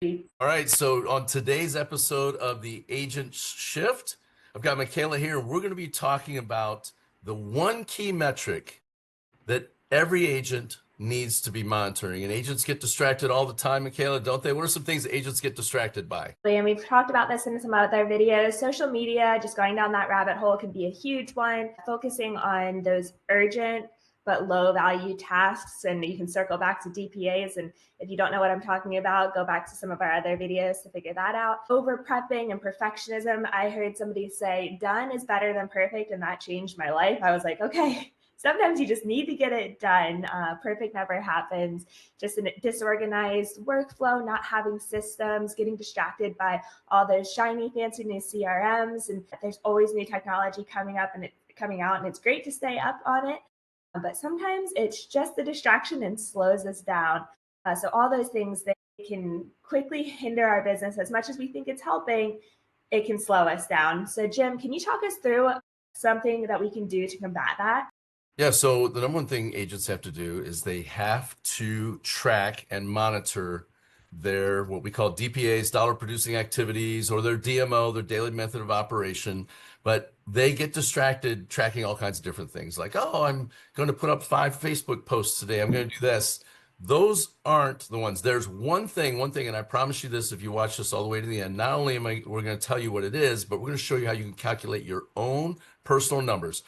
All right, so on today's episode of the Agent Shift, I've got Michaela here, and we're going to be talking about the one key metric that every agent needs to be monitoring. And agents get distracted all the time, Michaela, don't they? What are some things that agents get distracted by? And we've talked about this in some other videos. Social media, just going down that rabbit hole, can be a huge one. Focusing on those urgent but low value tasks, and you can circle back to DPAs. And if you don't know what I'm talking about, go back to some of our other videos to figure that out. Over prepping and perfectionism. I heard somebody say done is better than perfect, and that changed my life. I was like, okay, sometimes you just need to get it done. Perfect never happens. Just a disorganized workflow, not having systems, getting distracted by all those shiny, fancy new CRMs. And there's always new technology coming up and coming out, and it's great to stay up on it. But sometimes it's just the distraction and slows us down. So all those things that can quickly hinder our business as much as we think it's helping, it can slow us down. So Jim, can you talk us through something that we can do to combat that? Yeah, so the number one thing agents have to do is they have to track and monitor their what we call DPAs, dollar producing activities, or their DMO, their daily method of operation. But they get distracted tracking all kinds of different things like, oh, I'm going to put up 5 Facebook posts today. I'm going to do this. Those aren't the ones. There's one thing, and I promise you this if you watch this all the way to the end. Not only we're going to tell you what it is, but we're going to show you how you can calculate your own personal numbers.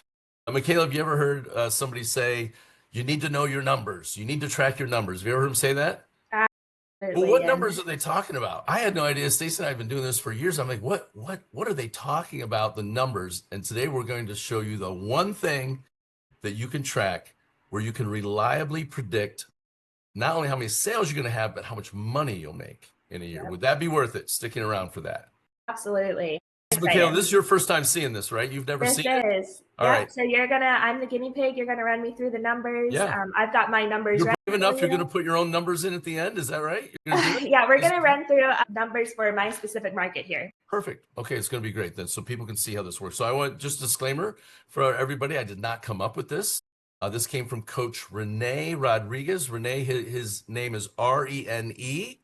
Michaela, have you ever heard somebody say, you need to know your numbers? You need to track your numbers. Have you ever heard them say that? Well, what numbers are they talking about? I had no idea. Stacey and I have been doing this for years. I'm like, what are they talking about, the numbers? And today we're going to show you the one thing that you can track where you can reliably predict not only how many sales you're going to have, but how much money you'll make in a year. Would that be worth it, sticking around for that? Absolutely. Michaela, this is your first time seeing this, right? You've never seen it? This is. All right. So I'm the guinea pig. You're gonna run me through the numbers. Yeah. I've got my numbers. You're brave enough. You're going to put your own numbers in at the end. Is that right? Yeah, we're gonna run through numbers for my specific market here. Perfect. Okay, it's going to be great then, so people can see how this works. So I want just a disclaimer for everybody. I did not come up with this. This came from Coach Rene Rodriguez. Rene, his name is Rene.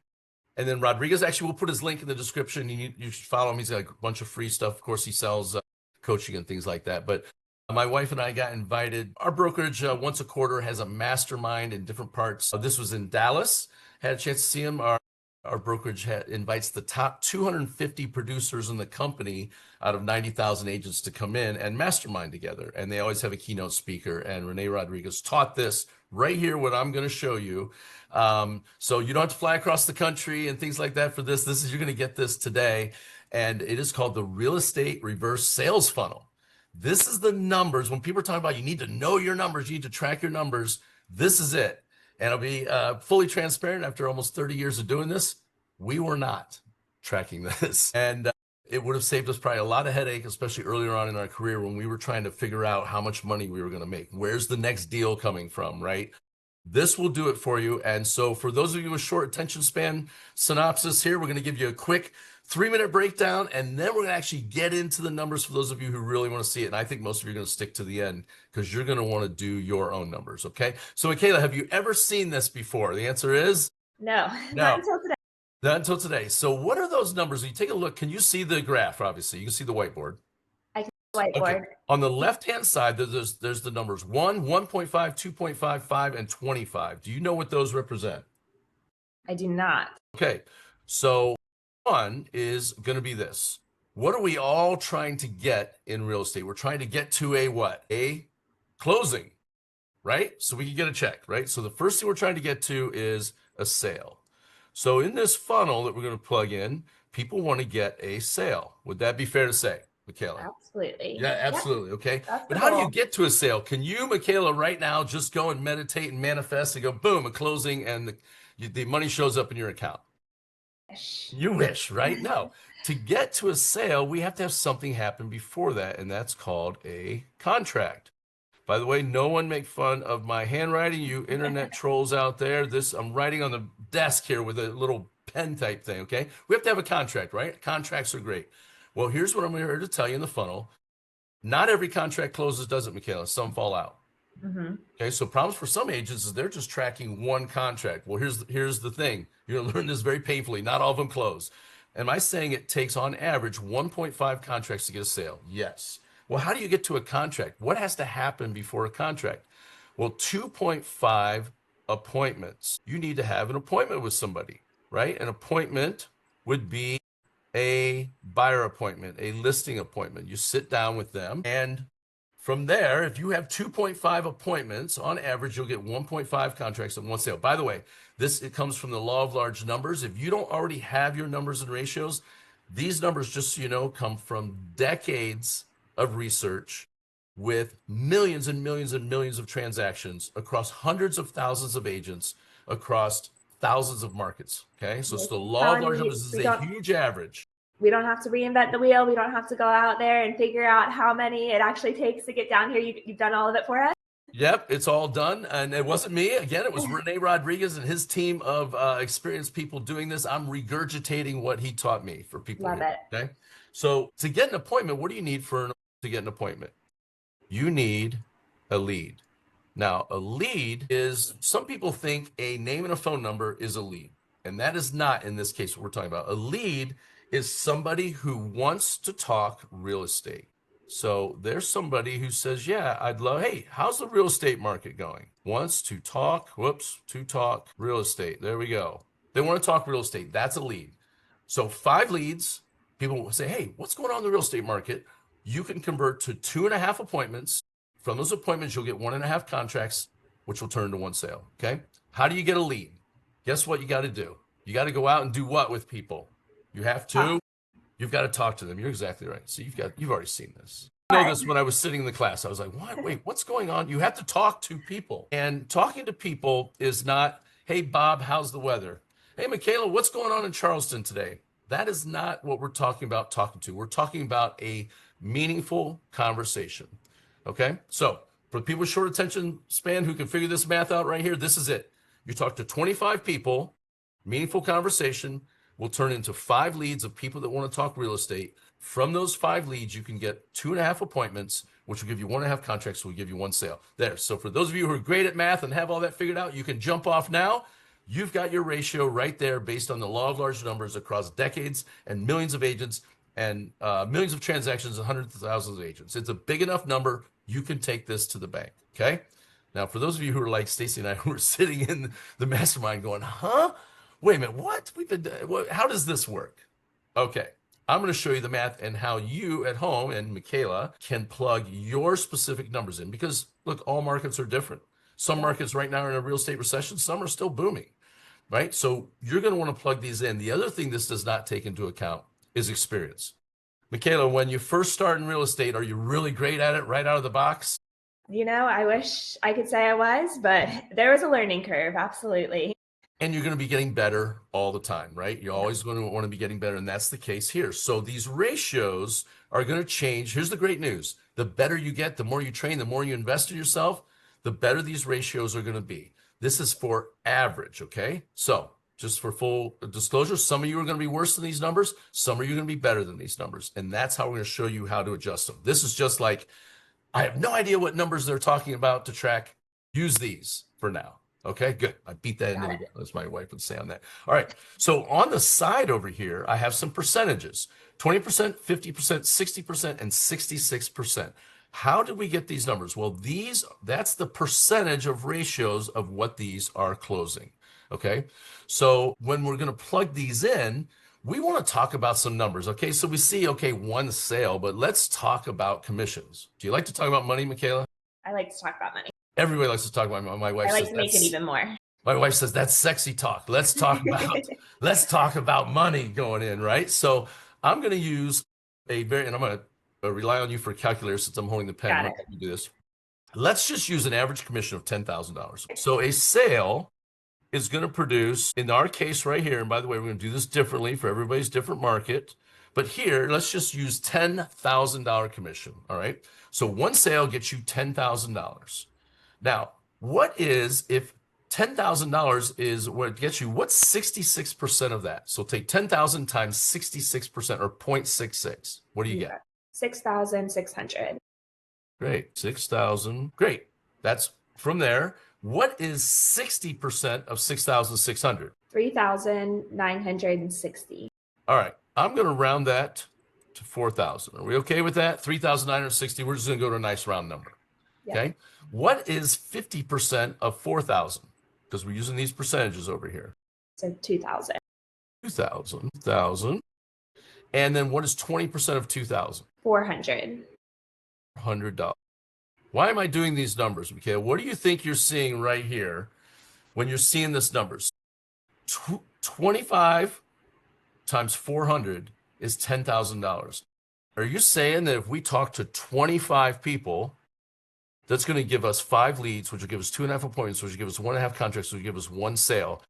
And then Rodriguez, actually, we'll put his link in the description. You should follow him. He's got a bunch of free stuff. Of course, he sells coaching and things like that. But my wife and I got invited. Our brokerage once a quarter has a mastermind in different parts. This was in Dallas. Had a chance to see him. Our brokerage invites the top 250 producers in the company out of 90,000 agents to come in and mastermind together. And they always have a keynote speaker. And Rene Rodriguez taught this right here, what I'm going to show you. So you don't have to fly across the country and things like that for this. You're going to get this today. And it is called the Real Estate Reverse Sales Funnel. This is the numbers. When people are talking about you need to know your numbers, you need to track your numbers, this is it. And I'll be fully transparent. After almost 30 years of doing this, we were not tracking this. And it would have saved us probably a lot of headache, especially earlier on in our career when we were trying to figure out how much money we were going to make. Where's the next deal coming from, right? This will do it for you. And so for those of you with short attention span synopsis here, we're going to give you a quick 3-minute breakdown, and then we're going to actually get into the numbers for those of you who really want to see it. And I think most of you are going to stick to the end because you're going to want to do your own numbers, okay? So, Michaela, have you ever seen this before? The answer is? No, not until today. Not until today. So what are those numbers? When you take a look, can you see the graph, obviously? You can see the whiteboard. I can see the whiteboard. Okay. On the left-hand side, there's the numbers 1, 1.5, 2.5, 5, and 25. Do you know what those represent? I do not. Okay, so 1 is going to be this. What are we all trying to get in real estate? We're trying to get to a what? A closing, right? So we can get a check, right? So the first thing we're trying to get to is a sale. So in this funnel that we're going to plug in, people want to get a sale. Would that be fair to say, Michaela? Absolutely. Yeah, absolutely. Yep. Okay. That's but how do you get to a sale? Can you, Michaela, right now just go and meditate and manifest and go, boom, a closing, and the money shows up in your account? You wish, right? No. To get to a sale, we have to have something happen before that, and that's called a contract. By the way, no one make fun of my handwriting, you internet trolls out there. I'm writing on the desk here with a little pen type thing, okay? We have to have a contract, right? Contracts are great. Well, here's what I'm here to tell you in the funnel. Not every contract closes, does it, Michaela? Some fall out. Mm-hmm. Okay, so problems for some agents is they're just tracking one contract. Well, here's the thing. You're gonna learn this very painfully. Not all of them close. Am I saying it takes on average 1.5 contracts to get a sale? Yes. Well, how do you get to a contract? What has to happen before a contract? Well, 2.5 appointments. You need to have an appointment with somebody, right? An appointment would be a buyer appointment, a listing appointment. You sit down with them, and from there, if you have 2.5 appointments, on average, you'll get 1.5 contracts and one sale. By the way, it comes from the law of large numbers. If you don't already have your numbers and ratios, these numbers, just so you know, come from decades of research with millions and millions and millions of transactions across hundreds of thousands of agents across thousands of markets. Okay, so it's the law of Telling large you, numbers. This is a huge average. we don't have to reinvent the wheel. We don't have to go out there and figure out how many it actually takes to get down here. You've done all of it for us. Yep, it's all done. And it wasn't me. Again, it was Rene Rodriguez and his team of experienced people doing this. I'm regurgitating what he taught me for people Love here. it. Okay. So to get an appointment, what do you need to get an appointment? You need a lead. Now, a lead is, some people think a name and a phone number is a lead. And that is not, in this case, what we're talking about. A lead is somebody who wants to talk real estate. So there's somebody who says, yeah, I'd love, hey, how's the real estate market going? Wants to talk real estate. There we go. They want to talk real estate. That's a lead. So 5 leads, people will say, hey, what's going on in the real estate market? You can convert to 2.5 appointments. From those appointments, you'll get 1.5 contracts, which will turn into 1 sale. Okay. How do you get a lead? Guess what you got to do? You got to go out and do what with people? You have to, you've got to talk to them. You're exactly right. So you've already seen this. I know this when I was sitting in the class. I was like, what? Wait, what's going on? You have to talk to people. And talking to people is not, hey, Bob, how's the weather? Hey, Michaela, what's going on in Charleston today? That is not what we're talking about talking to. We're talking about a meaningful conversation. Okay. So for people with short attention span who can figure this math out right here, this is it. You talk to 25 people, meaningful conversation will turn into 5 leads of people that want to talk real estate. From those 5 leads, you can get 2.5 appointments, which will give you 1.5 contracts, so will give you 1 sale. There. So for those of you who are great at math and have all that figured out, you can jump off now. You've got your ratio right there based on the law of large numbers across decades and millions of agents and millions of transactions and hundreds of thousands of agents. It's a big enough number. You can take this to the bank. Okay. Now, for those of you who are like Stacy and I, who are sitting in the mastermind going, huh? Wait a minute, what? How does this work? Okay. I'm going to show you the math and how you at home and Michaela can plug your specific numbers in, because look, all markets are different. Some markets right now are in a real estate recession. Some are still booming, right? So you're going to want to plug these in. The other thing this does not take into account is experience. Michaela, when you first start in real estate, are you really great at it right out of the box? I wish I could say I was, but there was a learning curve. Absolutely. And you're going to be getting better all the time, right? You're always going to want to be getting better. And that's the case here. So these ratios are going to change. Here's the great news. The better you get, the more you train, the more you invest in yourself, the better these ratios are going to be. This is for average, okay? So just for full disclosure, some of you are going to be worse than these numbers. Some of you are going to be better than these numbers. And that's how we're going to show you how to adjust them. This is just like, I have no idea what numbers they're talking about to track. Use these for now. Okay, good. I beat that into the ground, as my wife would say on that. All right. So on the side over here, I have some percentages: 20%, 50%, 60%, and 66%. How did we get these numbers? Well, that's the percentage of ratios of what these are closing. Okay. So when we're going to plug these in, we want to talk about some numbers. Okay. So we see, okay, 1 sale, but let's talk about commissions. Do you like to talk about money, Michaela? I like to talk about money. Everybody likes to talk about money. My wife I like says to make it even more. My wife says that's sexy talk. Let's talk about money going in, right? So I'm going to use and I'm going to rely on you for a calculator since I'm holding the pen. I'm going to do this. Let's just use an average commission of $10,000. So a sale is going to produce, in our case right here, and by the way, we're going to do this differently for everybody's different market. But here, let's just use $10,000 commission. All right. So 1 sale gets you $10,000. Now, what is, if $10,000 is what it gets you, what's 66% of that? So take 10,000 times 66% or 0.66. What do you get? 6,600. Great. 6,000. Great. That's from there. What is 60% of 6,600? 3,960. All right. I'm going to round that to 4,000. Are we okay with that? 3,960. We're just going to go to a nice round number. Yep. Okay. What is 50% of 4,000? Because we're using these percentages over here. So 2,000. 2,000, 1,000. And then what is 20% of 2,000? 400. $100. Why am I doing these numbers, Michaela? What do you think you're seeing right here when you're seeing this numbers? 25 times 400 is $10,000. Are you saying that if we talk to 25 people, that's going to give us 5 leads, which will give us 2.5 appointments, which will give us 1.5 contracts, which will give us 1 sale?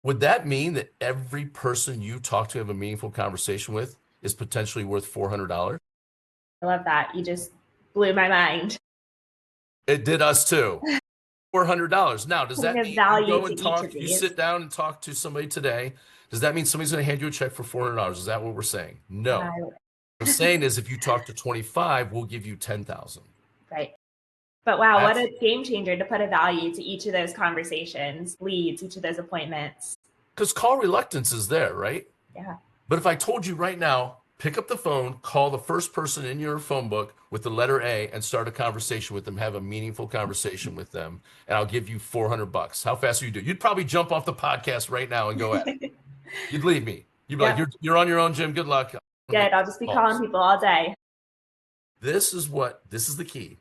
Would that mean that every person you talk to, have a meaningful conversation with, is potentially worth $400? I love that. You just blew my mind. It did us too. $400. Now, does that Point of mean you value go to and each talk, of you these. sit down and talk to somebody today? Does that mean somebody's going to hand you a check for $400? Is that what we're saying? No. What I'm saying is if you talk to 25, we'll give you 10,000. Right. But wow, what That's- a game changer to put a value to each of those conversations, leads, each of those appointments. Because call reluctance is there, right? Yeah. But if I told you right now, pick up the phone, call the first person in your phone book with the letter A and start a conversation with them, have a meaningful conversation with them, and I'll give you $400. How fast are you do? You'd probably jump off the podcast right now and go at it. You'd leave me. You'd be Yep. like, you're on your own, Jim. Good luck. Good. I'll just be calling people all day. This is the key.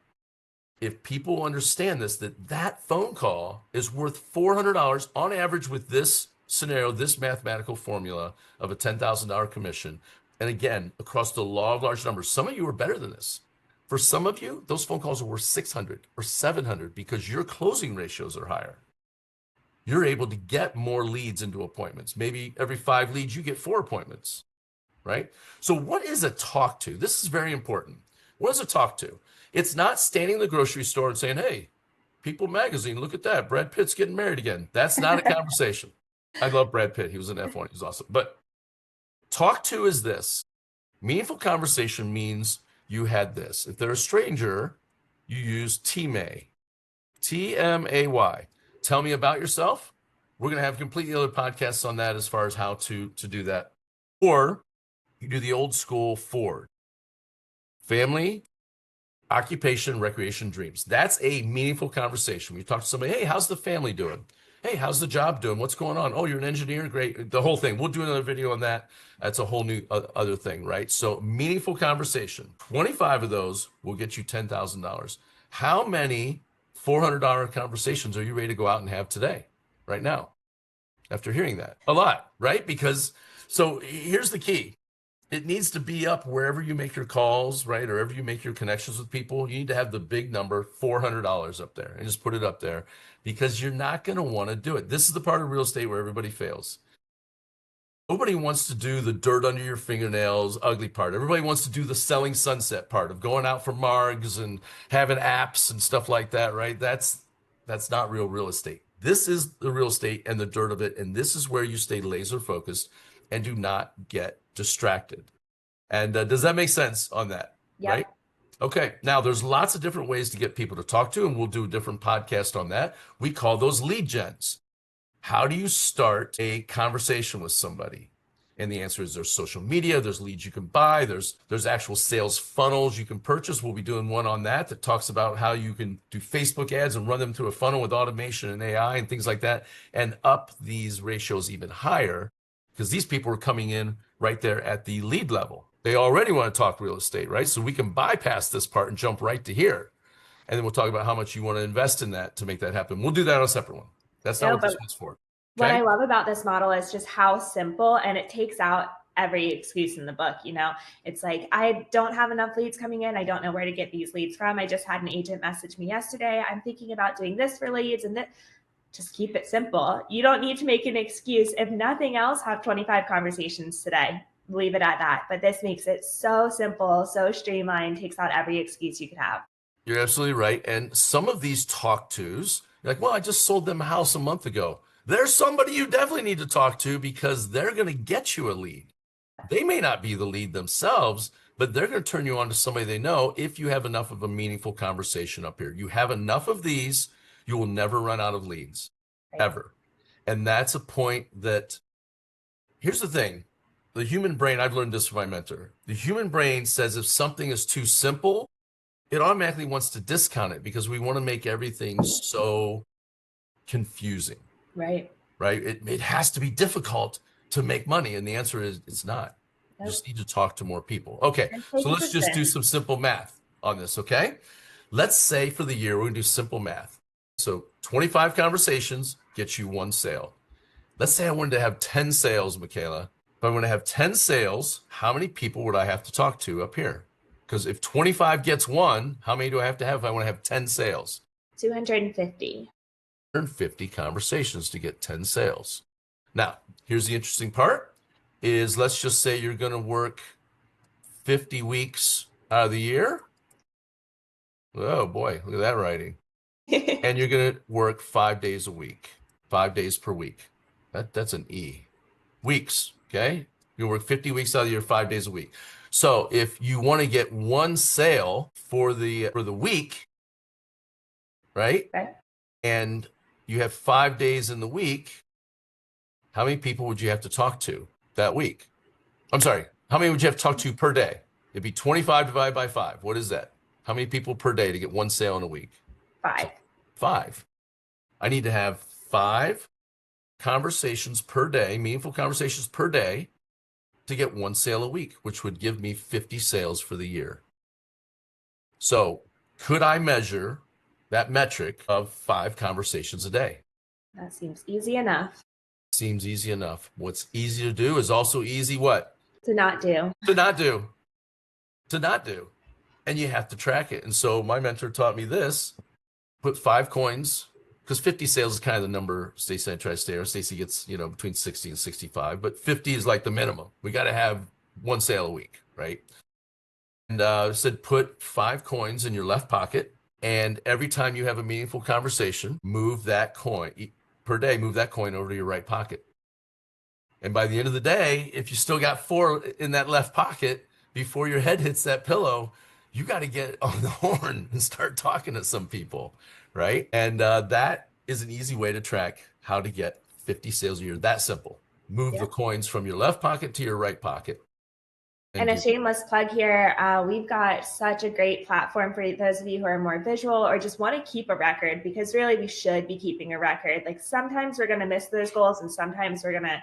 If people understand this, that phone call is worth $400 on average with this scenario, this mathematical formula of a $10,000 commission. And again, across the law of large numbers, some of you are better than this. For some of you, those phone calls are worth 600 or 700 because your closing ratios are higher. You're able to get more leads into appointments. Maybe every 5 leads, you get 4 appointments, right? So what is a talk to? This is very important. What is a talk to? It's not standing in the grocery store and saying, hey, People Magazine, look at that. Brad Pitt's getting married again. That's not a conversation. I love Brad Pitt. He was in F1. He was awesome. But talk to is this. Meaningful conversation means you had this. If they're a stranger, you use TMAY. T-M-A-Y. Tell me about yourself. We're going to have completely other podcasts on that as far as how to do that. Or you do the old school Ford. Family, occupation, recreation, dreams. That's a meaningful conversation. When you talk to somebody, hey, how's the family doing? Hey, how's the job doing? What's going on? Oh, you're an engineer? Great. The whole thing. We'll do another video on that. That's a whole new other thing, right? So meaningful conversation. 25 of those will get you $10,000. How many $400 conversations are you ready to go out and have today, right now, after hearing that? A lot, right? Because, so here's the key. It needs to be up wherever you make your calls, right? Or wherever you make your connections with people. You need to have the big number, $400 up there, and just put it up there because you're not going to want to do it. This is the part of real estate where everybody fails. Nobody wants to do the dirt under your fingernails, ugly part. Everybody wants to do the selling sunset part of going out for margs and having apps and stuff like that, right? That's not real estate. This is the real estate and the dirt of it. And this is where you stay laser focused and do not get distracted. And does that make sense on that? Yep. Right? Okay. Now there's lots of different ways to get people to talk to, and we'll do a different podcast on that. We call those lead gens. How do you start a conversation with somebody? And the answer is there's social media, there's leads you can buy, there's actual sales funnels you can purchase. We'll be doing one on that talks about how you can do Facebook ads and run them through a funnel with automation and AI and things like that, and up these ratios even higher because these people are coming in right there at the lead level. They already want to talk real estate, right? So we can bypass this part and jump right to here. And then we'll talk about how much you want to invest in that to make that happen. We'll do that on a separate one. That's not what this one's for. What I love about this model is just how simple, and it takes out every excuse in the book. You know, it's like, I don't have enough leads coming in. I don't know where to get these leads from. I just had an agent message me yesterday. I'm thinking about doing this for leads, and that. Just keep it simple. You don't need to make an excuse. If nothing else, have 25 conversations today. Leave it at that. But this makes it so simple, so streamlined, takes out every excuse you could have. You're absolutely right. And some of these talk tos, you're like, well, I just sold them a house a month ago. There's somebody you definitely need to talk to because they're going to get you a lead. They may not be the lead themselves, but they're going to turn you on to somebody they know if you have enough of a meaningful conversation up here. You have enough of these, you will never run out of leads, Right. ever. And that's a point that, here's the thing. The human brain, I've learned this from my mentor. The human brain says if something is too simple, it automatically wants to discount it because we want to make everything so confusing. Right. Right? It has to be difficult to make money. And the answer is it's not. You Nope. just need to talk to more people. Okay, And so take let's just do action. some simple math on this, okay? Let's say for the year, we're gonna do simple math. So 25 conversations gets you 1 sale. Let's say I wanted to have 10 sales, Michaela. If I want to have 10 sales, how many people would I have to talk to up here? Because if 25 gets 1, how many do I have to have if I want to have 10 sales? 250. 150 conversations to get 10 sales. Now, here's the interesting part is let's just say you're going to work 50 weeks out of the year. Oh boy, look at that writing. And you're going to work 5 days a week, 5 days per week. That's an E. Weeks, okay? You work 50 weeks out of the year, 5 days a week. So if you want to get 1 sale for the week, right? Right. And you have 5 days in the week, how many people would you have to talk to that week? I'm sorry, how many would you have to talk to per day? It'd be 25 divided by 5. What is that? How many people per day to get 1 sale in a week? 5. 5. I need to have 5 conversations per day, meaningful conversations per day, to get 1 sale a week, which would give me 50 sales for the year. So could I measure that metric of 5 conversations a day? That seems easy enough Seems easy enough. What's easy to do is also easy what? to not do. To not do. To not do. And you have to track it. And so my mentor taught me this, put 5 coins, because 50 sales is kind of the number Stacy and I try to stay on. Stacy gets, between 60 and 65, but 50 is like the minimum. We got to have 1 sale a week, right? And said put 5 coins in your left pocket, and every time you have a meaningful conversation, move that coin per day, move that coin over to your right pocket. And by the end of the day, if you still got 4 in that left pocket before your head hits that pillow, you got to get on the horn and start talking to some people, right? And that is an easy way to track how to get 50 sales a year. That simple. Move the coins from your left pocket to your right pocket. And a shameless plug here, we've got such a great platform for those of you who are more visual or just want to keep a record, because really we should be keeping a record. Like sometimes we're going to miss those goals and sometimes we're going to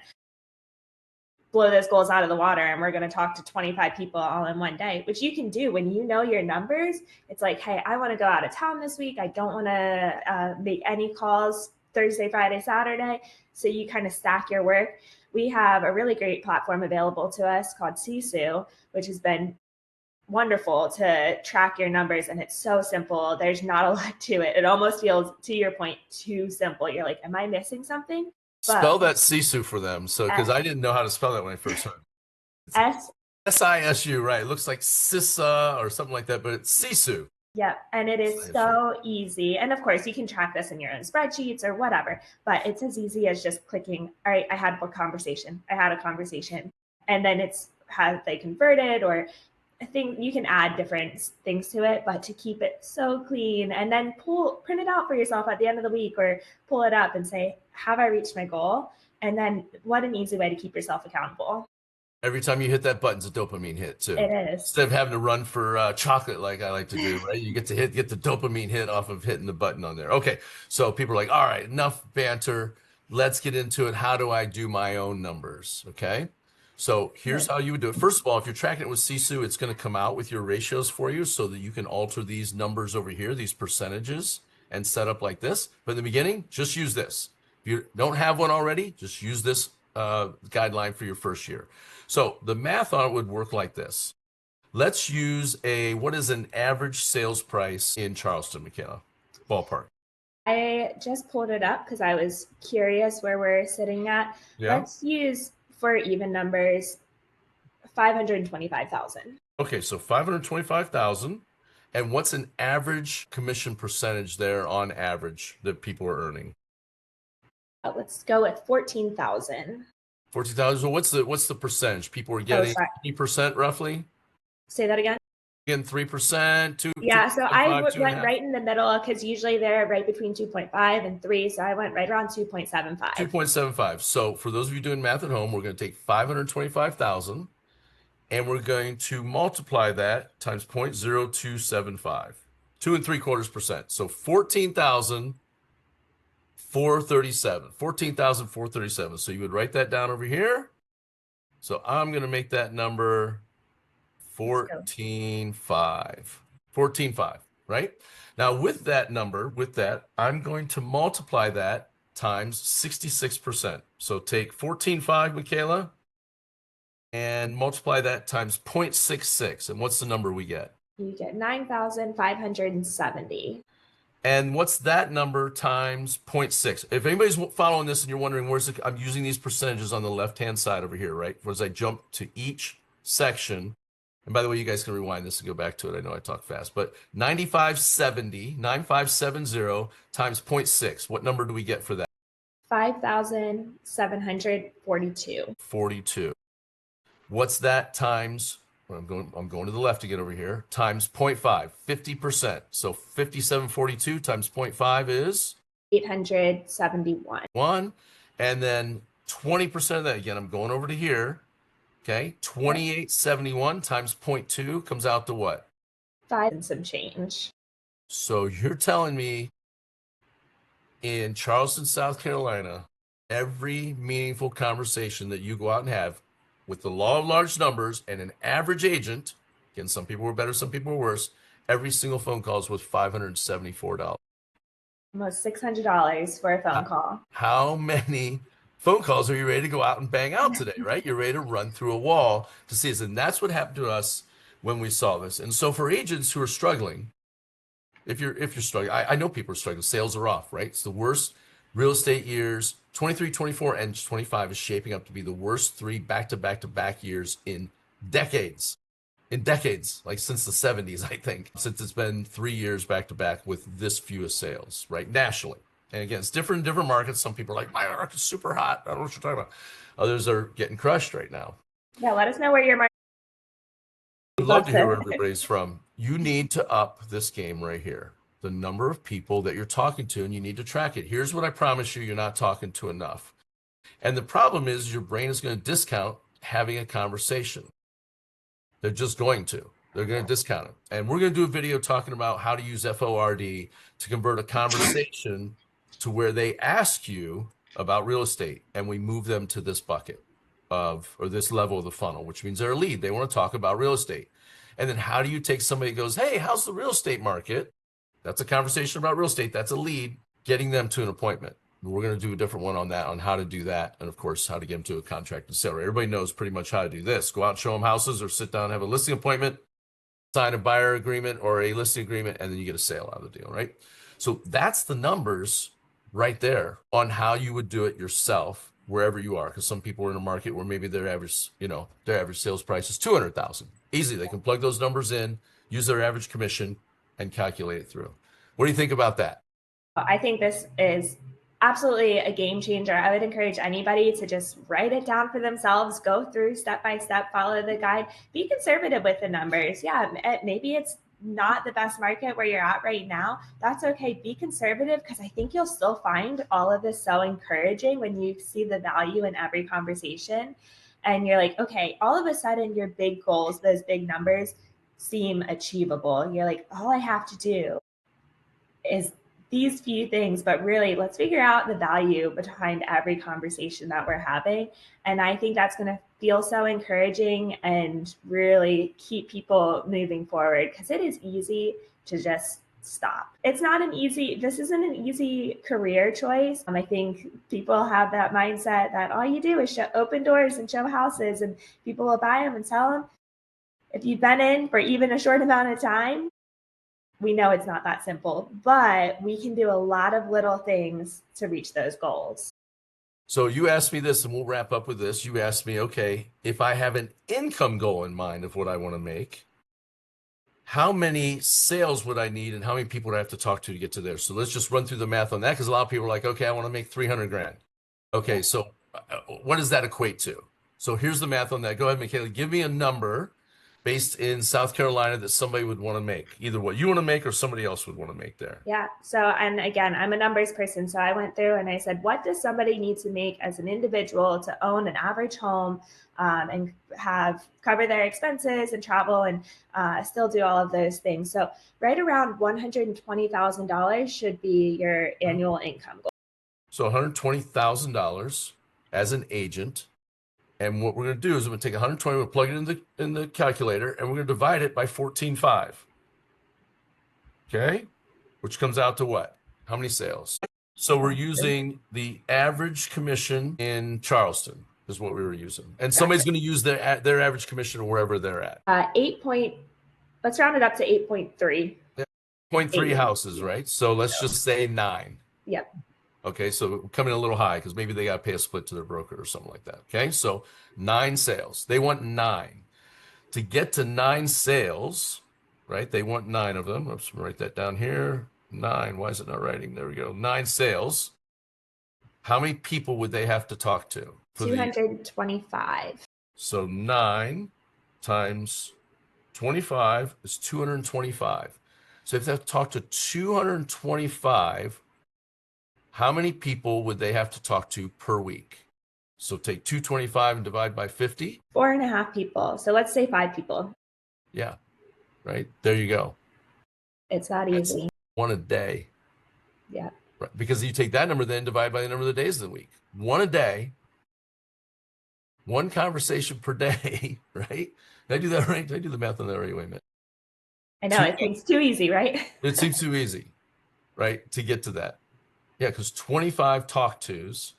blow those goals out of the water and we're going to talk to 25 people all in one day, which you can do when you know your numbers. It's like, hey, I want to go out of town this week. I don't want to make any calls Thursday, Friday, Saturday. So you kind of stack your work. We have a really great platform available to us called Sisu, which has been wonderful to track your numbers. And it's so simple. There's not a lot to it. It almost feels, to your point, too simple. You're like, am I missing something? Spell that Sisu for them. So, because I didn't know how to spell that when I first heard it. SISU, right? It looks like Sissa or something like that, but it's Sisu. Yeah, and it is so easy. And of course, you can track this in your own spreadsheets or whatever, but it's as easy as just clicking, all right, I had a conversation. And then it's have they converted, or I think you can add different things to it, but to keep it so clean, and then print it out for yourself at the end of the week, or pull it up and say, have I reached my goal? And then what an easy way to keep yourself accountable. Every time you hit that button, it's a dopamine hit too. It is. Instead of having to run for chocolate like I like to do, right? You get to get the dopamine hit off of hitting the button on there. Okay, so people are like, all right, enough banter. Let's get into it. How do I do my own numbers? Okay, so here's how you would do it. First of all, if you're tracking it with Sisu, it's going to come out with your ratios for you so that you can alter these numbers over here, these percentages, and set up like this. But in the beginning, just use this. If you don't have one already, just use this guideline for your first year. So the math on it would work like this. Let's use what is an average sales price in Charleston, Michaela? Ballpark. I just pulled it up because I was curious where we're sitting at. Yeah. Let's use, for even numbers, 525,000. Okay, so 525,000. And what's an average commission percentage there on average that people are earning? Let's go with 14,000. 14,000. So what's the percentage? People are Oh, getting sorry. 3% roughly? Say that again. Again, 3%, Yeah, so 2.75, two and a went half, right in the middle because usually they're right between 2.5 and 3. So I went right around 2.75. 2.75. So for those of you doing math at home, we're going to take 525,000 and we're going to multiply that times 0.0275. 2.75%. So 14,437. 14,437. So you would write that down over here. So I'm going to make that number 14.5. 14.5, right? Now with that number, I'm going to multiply that times 66%. So take 14.5, Michaela, and multiply that times 0.66. And what's the number we get? You get 9,570. And what's that number times 0.6? If anybody's following this and you're wondering where's I'm using these percentages on the left-hand side over here, right? As I jump to each section. And by the way, you guys can rewind this and go back to it. I know I talk fast, but 9570 times 0.6. What number do we get for that? 5,742. 42. What's that times, well, I'm going to the left to get over here, times 0.5, 50%. So 5742 times 0.5 is 871. 1. And then 20% of that, again, I'm going over to here. Okay, 2871 times 0.2 comes out to what? 5 and some change. So you're telling me in Charleston, South Carolina, every meaningful conversation that you go out and have with the law of large numbers and an average agent, again, some people were better, some people were worse, every single phone call is worth $574. Almost $600 for a phone call. How many phone calls are you ready to go out and bang out today, right? You're ready to run through a wall to see this. And that's what happened to us when we saw this. And so for agents who are struggling, if you're struggling, I know people are struggling. Sales are off, right? It's the worst real estate years. 23, 24, and 25 is shaping up to be the worst 3 back-to-back-to-back years in decades. In decades, like since the 70s, I think, since it's been 3 years back-to-back with this few of sales, right? Nationally. And again, it's different in different markets. Some people are like, my market's super hot. I don't know what you're talking about. Others are getting crushed right now. Yeah, let us know where your market. I'd love to hear where everybody's from. You need to up this game right here. The number of people that you're talking to, and you need to track it. Here's what I promise you, you're not talking to enough. And the problem is your brain is going to discount having a conversation. They're just going to. They're going to discount it. And we're going to do a video talking about how to use FORD to convert a conversation to where they ask you about real estate, and we move them to this bucket of, or this level of the funnel, which means they're a lead. They want to talk about real estate. And then how do you take somebody that goes, hey, how's the real estate market? That's a conversation about real estate. That's a lead, getting them to an appointment. We're going to do a different one on that, on how to do that. And of course, how to get them to a contract and sale. Everybody knows pretty much how to do this. Go out and show them houses, or sit down and have a listing appointment, sign a buyer agreement or a listing agreement, and then you get a sale out of the deal, right? So that's the numbers right there on how you would do it yourself wherever you are. Because some people are in a market where maybe their average, their average sales price is 200,000. Easy. They can plug those numbers in, use their average commission, and calculate it through. What do you think about that? I think this is absolutely a game changer. I would encourage anybody to just write it down for themselves, go through step by step, follow the guide, be conservative with the numbers. Yeah, maybe it's not the best market where you're at right now. That's okay. Be conservative, because I think you'll still find all of this so encouraging when you see the value in every conversation. And you're like, okay, all of a sudden your big goals, those big numbers seem achievable. You're like, all I have to do is these few things, but really let's figure out the value behind every conversation that we're having. And I think that's going to feel so encouraging and really keep people moving forward, because it is easy to just stop. This isn't an easy career choice. I think people have that mindset that all you do is open doors and show houses and people will buy them and sell them. If you've been in for even a short amount of time, we know it's not that simple, but we can do a lot of little things to reach those goals. So you asked me this, and we'll wrap up with this. You asked me, okay, if I have an income goal in mind of what I want to make, how many sales would I need and how many people would I have to talk to get to there? So let's just run through the math on that, because a lot of people are like, okay, I want to make 300 grand. Okay, so what does that equate to? So here's the math on that. Go ahead, Michaela. Give me a number based in South Carolina that somebody would want to make, either what you want to make or somebody else would want to make there. Yeah. So, and again, I'm a numbers person. So I went through and I said, what does somebody need to make as an individual to own an average home and have cover their expenses and travel and still do all of those things? So right around $120,000 should be your annual income goal. So $120,000 as an agent. And what we're going to do is we're going to take 120, we'll plug it in the calculator, and we're going to divide it by 14.5. Okay? Which comes out to what? How many sales? So we're using the average commission in Charleston is what we were using. And somebody's going to use their average commission wherever they're at. Let's round it up to 8.3. 0.3 houses, right? So let's just say 9. Yep. Okay, so we're coming a little high because maybe they got to pay a split to their broker or something like that. Okay, so 9 sales. They want 9. To get to 9 sales, right? They want 9 of them. Let's write that down here. 9. Why is it not writing? There we go. 9 sales. How many people would they have to talk to? 225. So 9 times 25 is 225. So if they have to talk to 225, how many people would they have to talk to per week? So take 225 and divide by 50. 4.5 people. So let's say 5 people. Yeah, right. There you go. It's that easy. That's 1 a day. Yeah. Right. Because you take that number, then divide by the number of the days of the week. 1 a day, 1 conversation per day, right? Did I do that right? Did I do the math on that right? Wait a minute. I know, it seems too easy, right? It seems too easy, right, to get to that. Yeah, because 25 talk tos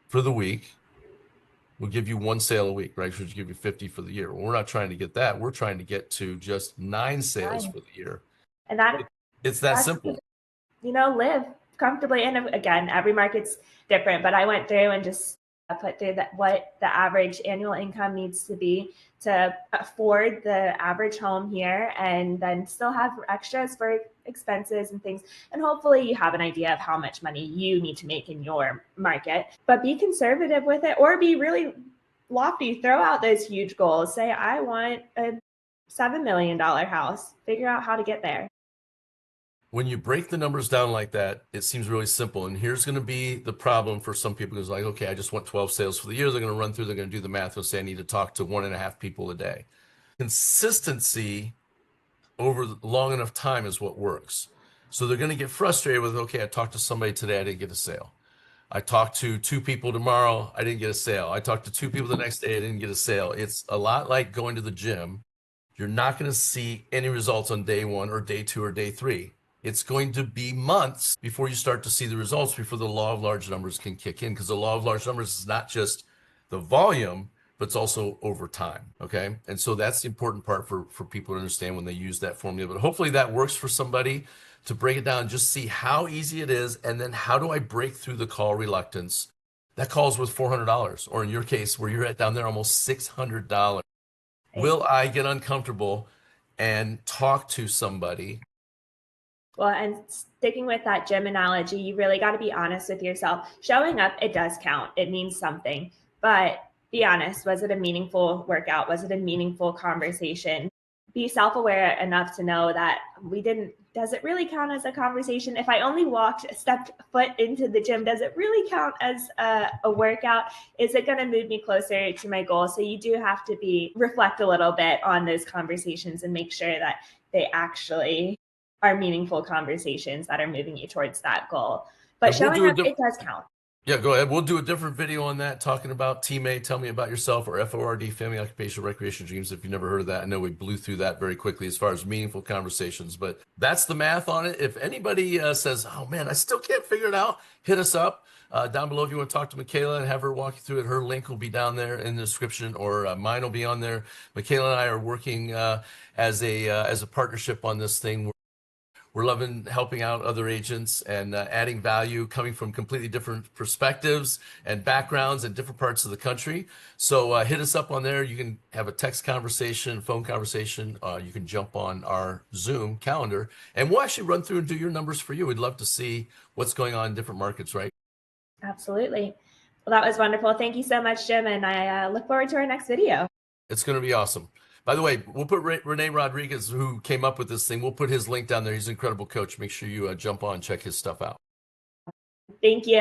for the week will give you 1 sale a week, right? Which will give you 50 for the year. Well, we're not trying to get that. We're trying to get to just 9 sales for the year. And it's that simple. Live comfortably. And again, every market's different, but I went through and just put through what the average annual income needs to be to afford the average home here, and then still have extras for expenses and things. And hopefully you have an idea of how much money you need to make in your market, but be conservative with it, or be really lofty. Throw out those huge goals. Say, I want a $7 million house. Figure out how to get there. When you break the numbers down like that, it seems really simple. And here's going to be the problem for some people who's like, okay, I just want 12 sales for the year. They're going to run through, they're going to do the math. They'll say, I need to talk to 1.5 people a day. Consistency over long enough time is what works. So they're going to get frustrated with, okay, I talked to somebody today, I didn't get a sale. I talked to 2 people tomorrow, I didn't get a sale. I talked to 2 people the next day, I didn't get a sale. It's a lot like going to the gym. You're not going to see any results on day 1 or day 2 or day 3. It's going to be months before you start to see the results, before the law of large numbers can kick in, because the law of large numbers is not just the volume, but it's also over time. Okay. And so that's the important part for people to understand when they use that formula. But hopefully that works for somebody to break it down and just see how easy it is. And then how do I break through the call reluctance? That call's worth $400, or in your case, where you're at down there, almost $600. Will I get uncomfortable and talk to somebody? Well, and sticking with that gym analogy, you really got to be honest with yourself. Showing up, it does count. It means something. But be honest. Was it a meaningful workout? Was it a meaningful conversation? Be self-aware enough to know that does it really count as a conversation? If I only stepped foot into the gym, does it really count as a workout? Is it going to move me closer to my goal? So you do have to reflect a little bit on those conversations and make sure that they actually are meaningful conversations that are moving you towards that goal. But showing up, it does count. Yeah, go ahead. We'll do a different video on that, talking about teammate, tell me about yourself, or FORD, family, occupation, recreation, dreams. If you've never heard of that, I know we blew through that very quickly as far as meaningful conversations, but that's the math on it. If anybody says, oh man, I still can't figure it out, hit us up down below. If you want to talk to Michaela and have her walk you through it, her link will be down there in the description, or mine will be on there. Michaela and I are working as a partnership on this thing. We're loving helping out other agents and adding value, coming from completely different perspectives and backgrounds in different parts of the country. So hit us up on there. You can have a text conversation, phone conversation. You can jump on our Zoom calendar, and we'll actually run through and do your numbers for you. We'd love to see what's going on in different markets, right? Absolutely. Well, that was wonderful. Thank you so much, Jim. And I look forward to our next video. It's going to be awesome. By the way, we'll put Rene Rodriguez, who came up with this thing, we'll put his link down there. He's an incredible coach. Make sure you jump on, check his stuff out. Thank you.